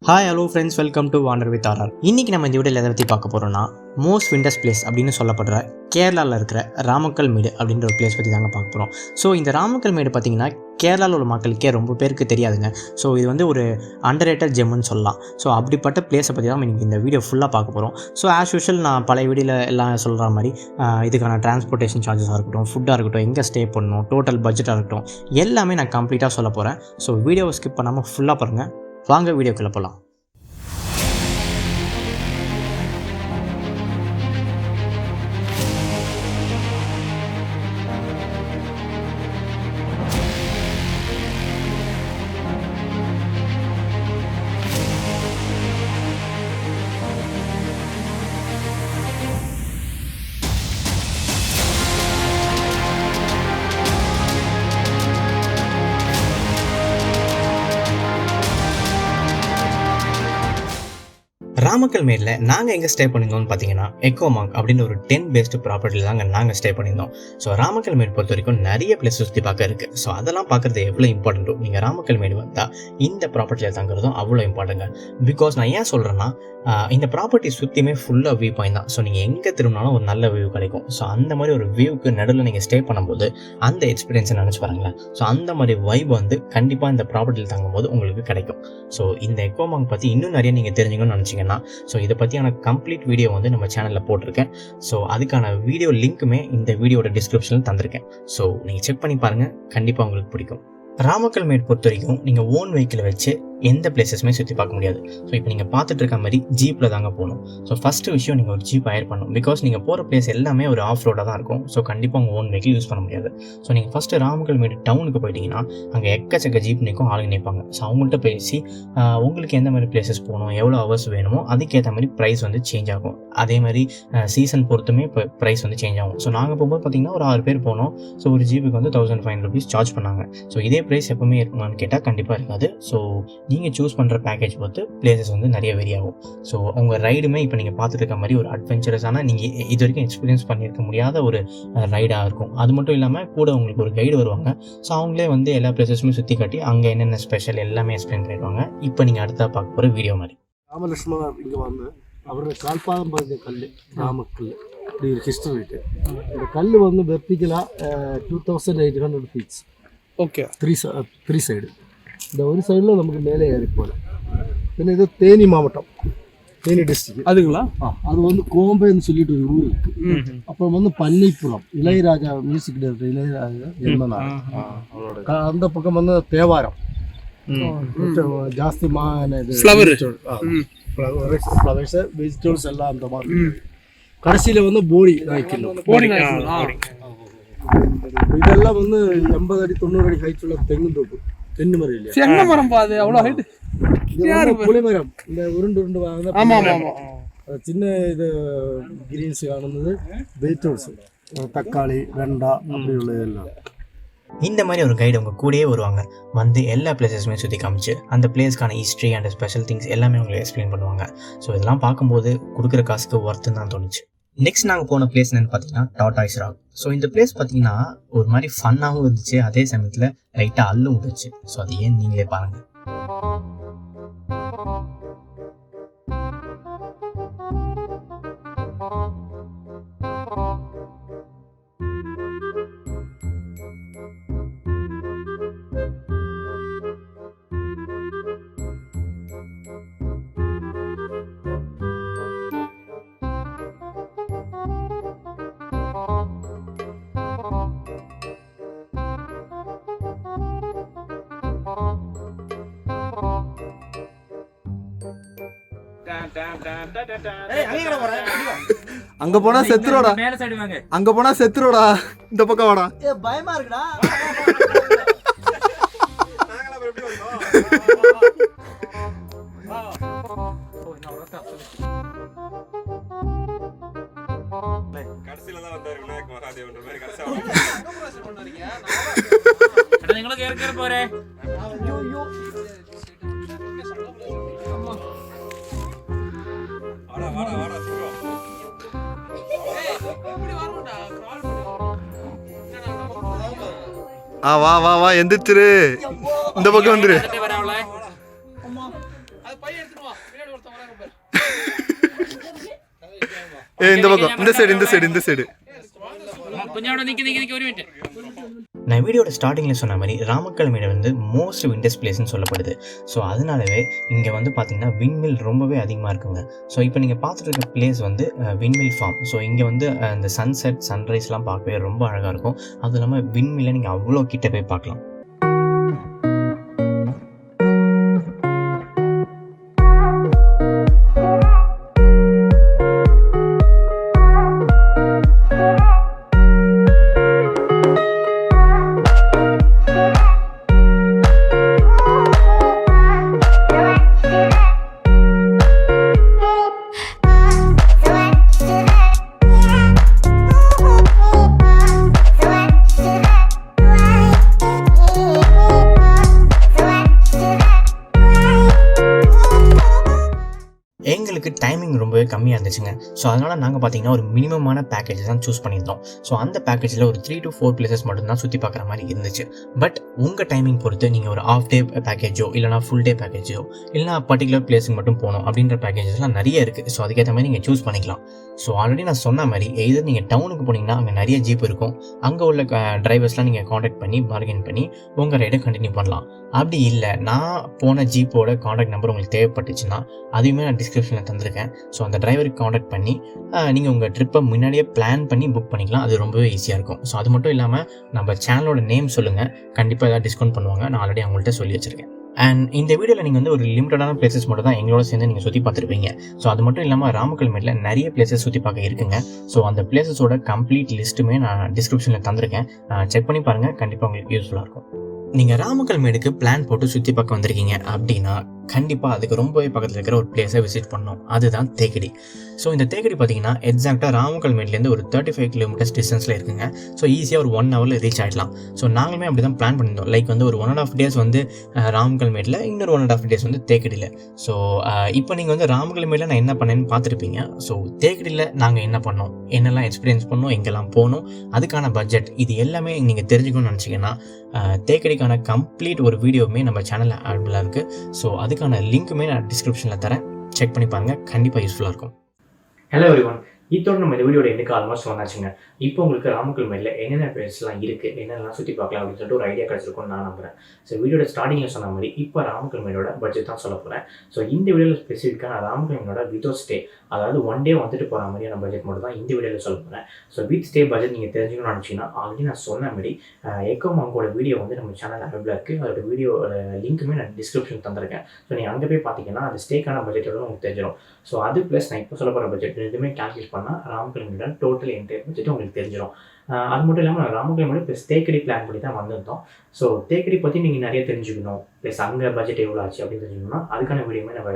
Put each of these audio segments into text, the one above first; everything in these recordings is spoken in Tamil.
Hi hello friends, welcome to Wander with RR. இன்றைக்கி நம்ம இந்த வீடியோவில் எதை பற்றி பார்க்க போகிறோம்னா, மோஸ்ட் விண்டர்ஸ் பிளேஸ் அப்படின்னு சொல்லப்படுற கேரளாவில் இருக்கிற ராமக்கல் மேடு அப்படின்ற ஒரு பிளேஸ் பற்றி தாங்க பார்க்க போகிறோம். ஸோ இந்த ராமக்கல் மேடு பார்த்திங்கன்னா கேரளாவில் உள்ள மக்களுக்கே ரொம்ப பேருக்கு தெரியாதுங்க. ஸோ இது வந்து ஒரு அண்டர்ரேட்டட் ஜெம்முன்னு சொல்லலாம். ஸோ அப்படிப்பட்ட பிளேஸை பற்றி தான் இன்றைக்கி இந்த வீடியோ ஃபுல்லாக பார்க்க போகிறோம். ஸோ ஆஸ் யூஷுவல் நான் பழைய வீடியோவில் எல்லாம் சொல்கிற மாதிரி இதுக்கான டிரான்ஸ்போர்ட்டேஷன் சார்ஜஸாக இருக்கட்டும், ஃபுட்டாக இருக்கட்டும், எங்கே ஸ்டே பண்ணணும், டோட்டல் பட்ஜெட்டாக இருக்கட்டும், எல்லாமே நான் கம்ப்ளீட்டாக சொல்ல போகிறேன். ஸோ வீடியோவை ஸ்கிப் பண்ணாமல் ஃபுல்லாக பாருங்கள். வாங்க வீடியோக்குள்ளே போகலாம். ராமக்கல் மேடில் நாங்கள் எங்கே ஸ்டே பண்ணியிருந்தோம்னு பார்த்தீங்கன்னா எக்கோமாங் அப்படின்னு ஒரு 10 பேஸ்டு ப்ராப்பர்ட்டியில் தாங்க நாங்கள் ஸ்டே பண்ணியிருந்தோம். ஸோ ராமக்கல் மேடு பொறுத்த வரைக்கும் நிறைய பிளேஸ் சுற்றி பார்க்க இருக்குது. ஸோ அதெல்லாம் பார்க்குறது எவ்வளோ இம்பார்ட்டண்ட்டோ, நீங்கள் ராமக்கல் மேடு வந்தால் இந்த ப்ராப்பர்ட்டியில் தங்குறதும் அவ்வளோ இம்பார்ட்டங்க. பிகாஸ் நான் ஏன் சொல்கிறேன்னா, இந்த ப்ராப்பர்ட்டி சுற்றியுமே ஃபுல்லாக வியூ பாயிண்ட் தான். ஸோ நீங்கள் எங்கே திரும்பினாலும் ஒரு நல்ல வியூ கிடைக்கும். ஸோ அந்த மாதிரி ஒரு வியூக்கு நடுவில் நீங்கள் ஸ்டே பண்ணும்போது அந்த எக்ஸ்பீரியன்ஸை நினச்சி பாருங்களேன். ஸோ அந்த மாதிரி வைப் வந்து கண்டிப்பாக இந்த ப்ராப்பர்ட்டியில் தங்கும்போது உங்களுக்கு கிடைக்கும். ஸோ இந்த எக்கோமாங் பற்றி இன்னும் நிறைய நீங்கள் தெரிஞ்சுக்கணும்னு நினச்சிங்கன்னா, ஸோ இதை பற்றியான கம்ப்ளீட் வீடியோ வந்து நம்ம சேனலில் போட்டிருக்கேன். ஸோ அதுக்கான வீடியோ லிங்க்குமே இந்த வீடியோட டிஸ்கிரிப்ஷனில் தந்திருக்கேன். ஸோ நீங்கள் செக் பண்ணி பாருங்கள், கண்டிப்பாக உங்களுக்கு பிடிக்கும். ராமக்கல் மேடு பொறுத்த வரைக்கும் நீங்கள் ஓன் வெஹிக்கிளை வச்சு எந்த பிளேசஸுமே சுற்றி பார்க்க முடியாது. ஸோ இப்போ நீங்கள் பார்த்துட்டு இருக்க மாதிரி ஜீப்பில் தாங்க போகணும். ஸோ ஃபஸ்ட்டு விஷயம் நீங்கள் ஒரு ஜீப் ஹயர் பண்ணணும். பிகாஸ் நீங்கள் போகிற பிளேஸ் எல்லாமே ஒரு ஆஃப் ரோடாக தான் இருக்கும். ஸோ கண்டிப்பாக உங்கள் ஓன் வெஹிக்கிள் யூஸ் பண்ண முடியாது. ஸோ நீங்கள் ஃபஸ்ட்டு ராமக்கல் மேடு டவுனுக்கு போயிட்டீங்கன்னா அங்கே எக்கச்சக்க ஜீப் நிற்கும், ஆளுங்க நிற்பாங்க. ஸோ அவங்கள்ட்ட பேசி உங்களுக்கு எந்த மாதிரி பிளேசஸ் போகணும், எவ்வளோ ஹவர்ஸ் வேணுமோ அதுக்கேற்ற மாதிரி ப்ரைஸ் வந்து சேஞ்ச் ஆகும். அதே மாதிரி சீசன் பொறுத்துமே இப்போ ப்ரைஸ் வந்து சேஞ்ச் ஆகும். ஸோ நாங்கள் போகும்போது பார்த்தீங்கன்னா ஒரு 6 பேர் போனோம். ஸோ ஒரு ஜீப்புக்கு வந்து 1500 rupees சார்ஜ் பண்ணாங்க. ஸோ இதே ப்ரைஸ் எப்பவுமே இருக்குமான்னு கேட்டால் கண்டிப்பாக இருக்காது. ஸோ நீங்கள் சூஸ் பண்ணுற பேக்கேஜ் பொறுத்து பிளேசஸ் வந்து நிறைய வெரி ஆகும். ஸோ உங்கள் ரைடுமே இப்போ நீங்கள் பார்த்துட்டு இருக்க மாதிரி ஒரு அட்வென்ச்சரஸான, நீங்கள் இது வரைக்கும் எக்ஸ்பீரியன்ஸ் பண்ணியிருக்க முடியாத ஒரு ரைடாக இருக்கும். அது மட்டும் இல்லாமல் கூட உங்களுக்கு ஒரு கைடு வருவாங்க. ஸோ அவங்களே வந்து எல்லா பிளேசஸுமே சுற்றி காட்டி அங்கே என்னென்ன ஸ்பெஷல் எல்லாமே எக்ஸ்பிளைன் பண்ணிடுவாங்க. இப்போ நீங்கள் அடுத்தா பார்க்க போகிற வீடியோ மாதிரி ராமலட்சுமணர் இங்கே வந்து அவருடைய கால்பாதம் பதிஞ்ச கல் ராமக்கல் அப்படி ஒரு ஹிஸ்டரி இருக்குது. இந்த கல் வந்து வெர்டிக்கலாக 2800 feet. Okay, three side. இந்த ஒரு சைடில் நமக்கு மேலே ஏறி போகல. பின்ன இது தேனி மாவட்டம், தேனி டிஸ்ட்ரிக்ட். அதுங்களா? அது வந்து கோம்பைன்னு சொல்லிட்டு ஒரு ஊர் இருக்குது. அப்புறம் வந்து பன்னிப்புறம், இளையராஜா மியூசிக் டைரக்டர் இளையராஜா ஜென்மனார். அந்த பக்கம் வந்து தேவாரம் ஜாஸ்தி ஃப்ளவர்ஸ் வெஜிடபிள்ஸ் எல்லாம் அந்த மாதிரி. கடைசியில் வந்து போடி இதெல்லாம் வந்து 80 அடி 90 அடி ஹைட் உள்ள தென்னந்தோப்பு, தென்னை மரம் இல்லையா? தென்னை மரம் பாது அவ்வளோ ஹைட். புளிமரம், இந்த உருண்டு சின்ன இது கிரீன்ஸ் காணுന്നത് வெஜிடபிள்ஸ், தக்காளி, வெண்டா அப்படி உள்ளதெல்லாம். இந்த மாதிரி ஒரு கைடு உங்கள் கூடயே வருவாங்க, வந்து எல்லா பிளேசஸுமே சுற்றி காமிச்சு அந்த பிளேஸ்க்கான ஹிஸ்ட்ரி அண்ட் ஸ்பெஷல் திங்ஸ் எல்லாமே உங்களுக்கு எக்ஸ்பிளைன் பண்ணுவாங்க. ஸோ இதெல்லாம் பார்க்கும்போது கொடுக்குற காசுக்கு ஒர்த்துன்னு தான் தோணுச்சு. நெக்ஸ்ட் நாங்கள் போன பிளேஸ் என்னென்னு பார்த்தீங்கன்னா டாட்டாய்ஸ் ராக். ஸோ இந்த பிளேஸ் பார்த்தீங்கன்னா ஒரு மாதிரி ஃபன்னாகவும் இருந்துச்சு, அதே சமயத்தில் லைட்டாக அள்ளும் விட்டுச்சு. ஸோ அது ஏன் நீங்களே பாருங்கள். அங்க போனா செத்துரோடா, அங்க போனா செத்துரோடா, இந்த பக்கம் வாடா. பயமா இருக்குடா. வா வா வா, எந்திரிச்சிரு, இந்த பக்கம் வந்துரு. இந்த பக்கம் இந்த சைடு நான் வீடியோட ஸ்டார்டிங்கில் சொன்ன மாதிரி ராமக்கல்மேடு வந்து மோஸ்ட் விண்டர்ஸ் பிளேஸ்னு சொல்லப்படுது. ஸோ அதனாலவே இங்கே வந்து பார்த்தீங்கன்னா விண்மில் ரொம்பவே அதிகமாக இருக்குங்க. ஸோ இப்போ நீங்கள் பார்த்துட்டு இருக்க பிளேஸ் வந்து விண்மில் ஃபார்ம். ஸோ இங்கே வந்து அந்த சன்செட் சன்ரைஸ்லாம் பார்க்கவே ரொம்ப அழகாக இருக்கும். அதுவும் இல்லாமல் விண்மில்லை நீங்கள் அவ்வளோ கிட்ட போய் பார்க்கலாம். எங்களுக்கு டைமிங் ரொம்பவே கம்மியாக இருந்துச்சுங்க. ஸோ அதனால் நாங்கள் பார்த்தீங்கன்னா ஒரு மினிமமான பேக்கேஜ் தான் சூஸ் பண்ணியிருந்தோம். ஸோ அந்த பேக்கேஜில் ஒரு 3 to 4 பிளேசஸ் மட்டும்தான் சுற்றி பார்க்குற மாதிரி இருந்துச்சு. பட் உங்கள் டைமிங் பொறுத்து நீங்கள் ஒரு ஆஃப் டே பேக்கேஜோ இல்லைனா ஃபுல் டே பேக்கேஜோ இல்லைனா பர்டிகுலர் பிளேஸுக்கு மட்டும் போகணும் அப்படின்ற பேக்கேஜஸ்லாம் நிறைய இருக்குது. ஸோ அதுக்கேற்ற மாதிரி நீங்கள் சூஸ் பண்ணிக்கலாம். ஸோ ஆல்ரெடி நான் சொன்ன மாதிரி எதர் நீங்கள் டவுனுக்கு போனீங்கன்னா அங்கே நிறைய ஜீப் இருக்கும். அங்கே உள்ள டிரைவர்ஸ்லாம் நீங்கள் காண்டாக்ட் பண்ணி பார்கெயின் பண்ணி உங்கள் ரைடை கண்டினியூ பண்ணலாம். அப்படி இல்லை நான் போன ஜீப்போட காண்டாக்ட் நம்பர் உங்களுக்கு தேவைப்பட்டுச்சுன்னா அதையுமே நான் டிஸ்கிரிப்ஷனில் தந்திருக்கேன். ஸோ அந்த டிரைவருக்கு காண்டாக்ட் பண்ணி நீங்கள் உங்கள் ட்ரிப்பை முன்னாடியே பிளான் பண்ணி புக் பண்ணிக்கலாம். அது ரொம்பவே ஈஸியாக இருக்கும். ஸோ அது மட்டும் இல்லாமல் நம்ம சேனலோட நேம் சொல்லுங்கள், கண்டிப்பாக ஏதாவது டிஸ்கவுண்ட் பண்ணுவாங்க. நான் ஆல்ரெடி அவங்கள்ட்ட சொல்லி வச்சுருக்கேன். அண்ட் இந்த வீடியோவில் நீங்கள் வந்து ஒரு லிமிட்டடான பிளேசஸ் மட்டும் தான் எங்களோட சேர்ந்து நீங்கள் சுற்றி பார்த்துருப்பீங்க. ஸோ அது மட்டும் இல்லாமல் ராமக்கல்மேட்டில் நிறைய பிளேசஸ் சுற்றி பார்க்க இருக்குங்க. ஸோ அந்த பிளேசஸோட கம்ப்ளீட் லிஸ்ட்டுமே நான் டிஸ்கிரிப்ஷனில் தந்திருக்கேன். செக் பண்ணி பாருங்கள், கண்டிப்பாக உங்களுக்கு யூஸ்ஃபுல்லாக இருக்கும். நீங்கள் ராமக்கல்மேடுக்கு பிளான் போட்டு சுற்றி பார்க்க வந்திருக்கீங்க அப்படின்னா கண்டிப்பாக அதுக்கு ரொம்பவே பக்கத்தில் இருக்கிற ஒரு பிளேஸை விசிட் பண்ணணும். அதுதான் தேக்கடி. ஸோ இந்த தேக்கடி பார்த்தீங்கன்னா எக்ஸாக்டாக ராமக்கல்மேட்லேருந்து ஒரு 35 கிலோமீட்டர்ஸ் டிஸ்டன்ஸில் இருக்குங்க. ஸோ ஈஸியாக ஒரு 1 ஹவரில் ரீச் ஆகிடலாம். ஸோ நாங்களுமே அப்படி தான் பிளான் பண்ணியிருந்தோம். லைக் வந்து ஒரு 1.5 days வந்து ராமக்கல்மேட்டில், இன்னொரு 1.5 days வந்து தேக்கடியில். ஸோ இப்போ நீங்கள் வந்து ராமக்கல்மேட்டில் நான் என்ன பண்ணேன்னு பார்த்துருப்பீங்க. ஸோ தேக்கடியில் நாங்கள் என்ன பண்ணோம், என்னெல்லாம் எக்ஸ்பீரியன்ஸ் பண்ணோம், எங்கெல்லாம் போனோம், அதுக்கான பட்ஜெட், இது எல்லாமே நீங்கள் தெரிஞ்சுக்கணும்னு நினச்சிங்கன்னா தேக்கடிக்கான கம்ப்ளீட் ஒரு வீடியோவுமே நம்ம சேனலில் அவைலபிளாக இருக்குது. ஸோ அதுக்கான லிங்க்குமே நான் டிஸ்கிரிப்ஷனில் தரேன். செக் பண்ணி பாருங்கள், கண்டிப்பாக யூஸ்ஃபுல்லாக இருக்கும். ஹலோ எவ்ரிவன், இதோட நம்ம இந்த வீடியோட எண்ணுக்கு ஆல்மோஸ்ட் வந்தாச்சுங்க. இப்போ உங்களுக்கு ராமக்கல்மேட்டில் என்னென்ன பிளேஸ்லாம் இருக்குது, என்னென்னலாம் சுற்றி பார்க்கலாம் அப்படின்னு சொல்லிட்டு ஒரு ஐடியா கிடச்சிருக்கும்னு நான் நம்புகிறேன். ஸோ வீடியோட ஸ்டார்டிங்கில் சொன்ன மாதிரி இப்போ ராமக்கல்மேட்டோட பட்ஜெட் தான் சொல்ல போகிறேன். ஸோ இந்த வீடியோவில் ஸ்பெசிஃபிக்காக நான் ராமக்கல்மேட்டோட வித்தவுட் ஸ்டே, அதாவது 1 day வந்துட்டு போகிற மாதிரியான பட்ஜெட் மட்டும் தான் இந்த வீடியோவில் சொல்ல போகிறேன். ஸோ வித் ஸ்டே பட்ஜெட் நீங்கள் தெரிஞ்சுக்கணும்னு நினச்சிங்கன்னா ஆல்ரெடி நான் சொன்ன மாதிரி எக்கோமாங்கோட வீடியோ வந்து நம்ம சேனல் அவைலபிளாக இருக்குது. அதோட வீடியோட லிங்க்குமே நான் டிஸ்கிரிப்ஷன் தந்திருக்கேன். ஸோ நீங்கள் அங்கே போய் பார்த்தீங்கன்னா அந்த ஸ்டேக்கான பட்ஜெட் எவ்வளோ உங்களுக்கு தெரிஞ்சிடும். ஸோ அது ப்ளஸ் நான் இப்போ சொல்ல போகிற பட்ஜெட் ரெண்டுமே கால்குலேட் பண்ணால் ராமக்கல்மேட்டோட டோட்டல் என்டையர் பட்ஜெட் உங்களுக்கு தெரிஞ்சிடும். அது மட்டும் இல்லாமல் நான் ராமக்கல்மேடு ப்ளஸ் தேக்கடி பிளான் பண்ணி தான் வந்திருந்தோம். ஸோ தேக்கடி பற்றி நீங்கள் நிறைய தெரிஞ்சுக்கணும், ப்ளஸ் அங்கே பட்ஜெட் எவ்வளோ ஆச்சு அப்படின்னு தெரிஞ்சுக்கணும்னா அதுக்கான வீடியோமே நம்ம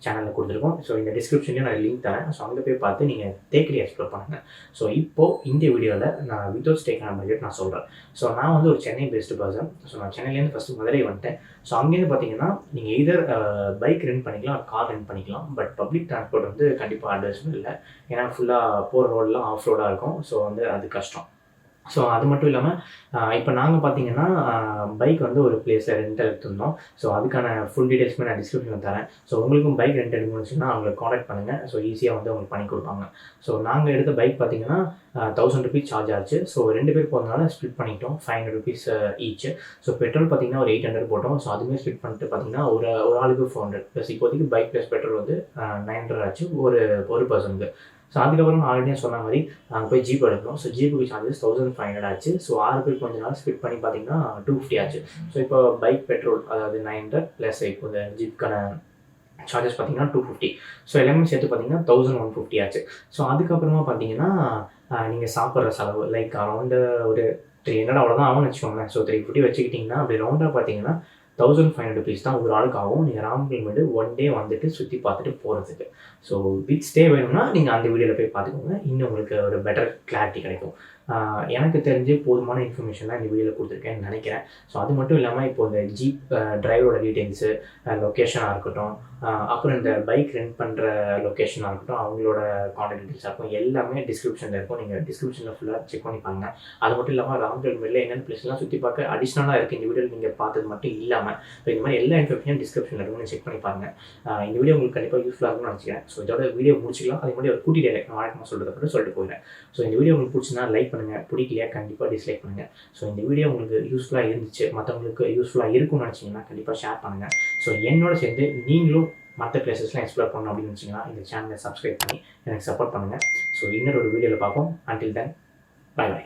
சேனலில் கொடுத்துருக்கோம். ஸோ இந்த டிஸ்கிரிப்ஷன்லேயும் நான் லிங்க் தரேன். ஸோ அங்கே போய் பார்த்து நீங்கள் தேக்கடி எக்ஸ்ப்ளோர் பண்ணுங்கள். ஸோ இப்போது இந்த வீடியோவில் நான் வித்தவுட் ஸ்டேக்கான பட்ஜெட் நான் சொல்கிறேன். ஸோ நான் வந்து ஒரு சென்னை பேஸ்டு பர்சன். ஸோ நான் சென்னையிலேருந்து ஃபஸ்ட்டு மதுரை வந்துட்டேன். ஸோ அங்கேருந்து பார்த்தீங்கன்னா நீங்கள் எதர் பைக் ரெண்ட் பண்ணிக்கலாம், கார் ரெண்ட் பண்ணிக்கலாம். பட் பப்ளிக் டிரான்ஸ்போர்ட் வந்து கண்டிப்பாக அட்வைஸபிள் இல்லை. ஏன்னா ஃபுல்லாக போகிற ரோடெலாம் ஆஃப் ரோடாக இருக்கும். ஸோ வந்து அது கஷ்டம். ஸோ அது மட்டும் இல்லாமல் இப்போ நாங்கள் பார்த்தீங்கன்னா பைக் வந்து ஒரு பிளேஸில் ரெண்ட் எடுத்துருந்தோம். ஸோ அதுக்கான ஃபுல் டீட்டெயில்ஸுமே நான் டிஸ்கிரிப்ஷனில் தரேன். ஸோ உங்களுக்கும் பைக் ரெண்ட் எடுக்கணும்னு அவங்களை காண்டாக்ட் பண்ணுங்கள். ஸோ ஈஸியாக வந்து உங்களுக்கு பண்ணி கொடுப்பாங்க. ஸோ நாங்கள் எடுத்த பைக் பார்த்தீங்கன்னா 1000 rupees சார்ஜ் ஆச்சு. ஸோ 2 பேர் போகிறதுனால ஸ்ப்ளிட் பண்ணிட்டோம், 500 rupees ஈச். ஸோ பெட்ரோல் பார்த்தீங்கன்னா ஒரு 800 போட்டோம். ஸோ அதுவுமே ஸ்ப்ளிட் பண்ணிட்டு பார்த்தீங்கன்னா ஒரு ஆளுக்கு 400 ப்ளஸ் இப்போதைக்கு பைக் ப்ளஸ் பெட்ரோல் வந்து 900 ஆச்சு ஒரு பர்சனுக்கு. ஸோ அதுக்கப்புறம் ஆல்ரெடி சொன்ன மாதிரி நாங்கள் போய் ஜீப் எடுக்கணும். ஸோ ஜீப்புக்கு சார்ஜஸ் 1500 ஆச்சு. ஸோ 6 பேர் கொஞ்ச நாள் ஸ்பிட் பண்ணி பார்த்தீங்கன்னா 250 ஆச்சு. ஸோ இப்போ பைக் பெட்ரோல் அதாவது 900 ப்ளஸ் இப்போ இந்த ஜீப்புக்கான சார்ஜஸ் பார்த்தீங்கன்னா 250. ஸோ எல்லாமே சேர்த்து பார்த்தீங்கன்னா 1150 ஆச்சு. ஸோ அதுக்கப்புறமா பார்த்தீங்கன்னா நீங்கள் சாப்பிட்ற செலவு லைக் அரௌண்டு ஒரு 300 அவ்வளோதான் ஆகும்னு வச்சுக்கோங்களேன். ஸோ 350 வச்சுக்கிட்டிங்கன்னா அப்படி ரவுண்டாக பார்த்தீங்கன்னா 1500 rupees தான் ஒரு ஆளுக்கு ஆகும். நீங்கள் ராமக்கல்மேடு 1 day வந்துட்டு சுற்றி பார்த்துட்டு போகிறதுக்கு. ஸோ வித் ஸ்டே வேணும்னா நீங்கள் அந்த வீடியோவில் போய் பார்த்துக்கோங்க. இன்னும் உங்களுக்கு ஒரு பெட்டர் கிளாரிட்டி கிடைக்கும். எனக்கு தெரிஞ்சு போதுமான இன்ஃபர்மேஷன் தான் இந்த வீடியோவில் கொடுத்துருக்கேன்னு நினைக்கிறேன். ஸோ அது மட்டும் இல்லாமல் இப்போ இந்த ஜீப் டிரைவரோட டீட்டெயில்ஸு, லொக்கேஷனாக இருக்கட்டும், அப்புறம் இந்த பைக் ரெண்ட் பண்ணுற லொக்கேஷனாக இருக்கட்டும், அவங்களோட கான்டாக்ட் டீட்டெயில்ஸாக இருக்கும், எல்லாமே டிஸ்கிரிப்ஷனில் இருக்கும். நீங்கள் டிஸ்கிரிப்ஷனில் ஃபுல்லாக செக் பண்ணி பாருங்க. அது மட்டும் இல்லாமல் ராமக்கல்மேடில் என்னென்ன பிளேஸ்லாம் சுற்றி பார்க்க அடிஷ்னலாக இருக்குது இந்த வீடியோவில் நீங்கள் பார்த்தது மட்டும் இல்லாமல், ஸோ இந்த மாதிரி எல்லா இன்ஃபர்மேஷனும் டிஸ்கிரிப்ஷனில் இருக்கும், செக் பண்ணி பாருங்கள். இந்த வீடியோ உங்களுக்கு கண்டிப்பாக யூஸ்ஃபுல்லாக இருக்கும்னு நினச்சிக்கிறேன். ஸோ இதோட வீடியோ முடிச்சிக்கலாம். அதே மாதிரி ஒரு குட்டி டைரக்ட் வழக்கமாக சொல்கிறத மட்டும் சொல்லிட்டு போயிடுறேன். ஸோ இந்த வீடியோ உங்களுக்கு பிடிச்சினா லைக் பண்ணுங்கள், பிடிக்கலையா கண்டிப்பாக டிஸ்லைக் பண்ணுங்கள். ஸோ இந்த வீடியோ உங்களுக்கு யூஸ்ஃபுல்லாக இருந்துச்சு, மற்றவங்களுக்கு யூஸ்ஃபுல்லாக இருக்கும்னு நினச்சிங்கன்னா கண்டிப்பாக ஷேர் பண்ணுங்கள். ஸோ என்னோட சேர்ந்து நீங்களும் மற்ற பிளேசஸ்லாம் எக்ஸ்ப்ளோர் பண்ணணும் அப்படின்னு நினச்சிங்கன்னா இந்த சேனலை சப்ஸ்கிரைப் பண்ணி எனக்கு சப்போர்ட் பண்ணுங்கள். ஸோ இன்னொரு வீடியோவில் பார்ப்போம். Until then bye by.